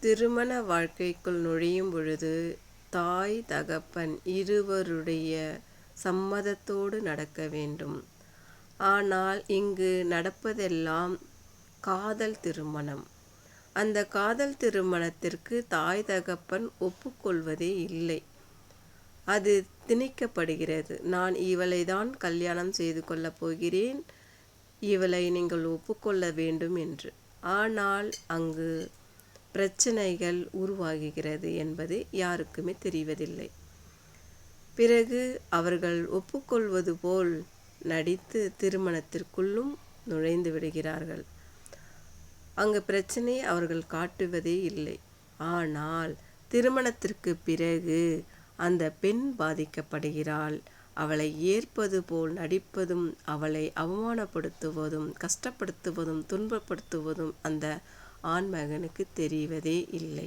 திருமண வாழ்க்கைக்குள் நுழையும் பொழுது தாய் தகப்பன் இருவருடைய சம்மதத்தோடு நடக்க வேண்டும். ஆனால் இங்கு நடப்பதெல்லாம் காதல் திருமணம். அந்த காதல் திருமணத்திற்கு தாய் தகப்பன் ஒப்புக்கொள்வதே இல்லை. அது திணிக்கப்படுகிறது. நான் இவளை தான் கல்யாணம் செய்து கொள்ளப் போகிறேன், இவளை நீங்கள் ஒப்புக்கொள்ள வேண்டும் என்று. ஆனால் அங்கு பிரச்சனைகள் உருவாகுகிறது என்பது யாருக்குமே தெரிவதில்லை. பிறகு அவர்கள் ஒப்புக்கொள்வது போல் நடித்து திருமணத்திற்குள்ளும் நுழைந்து விடுகிறார்கள். அங்கு பிரச்சனை அவர்கள் காட்டுவதே இல்லை. ஆனால் திருமணத்திற்கு பிறகு அந்த பெண் பாதிக்கப்படுகிறாள். அவளை ஏற்பது போல் நடிப்பதும், அவளை அவமானப்படுத்துவதும், கஷ்டப்படுத்துவதும், துன்பப்படுத்துவதும் அந்த ஆண்மகனுக்கு தெரிவதே இல்லை.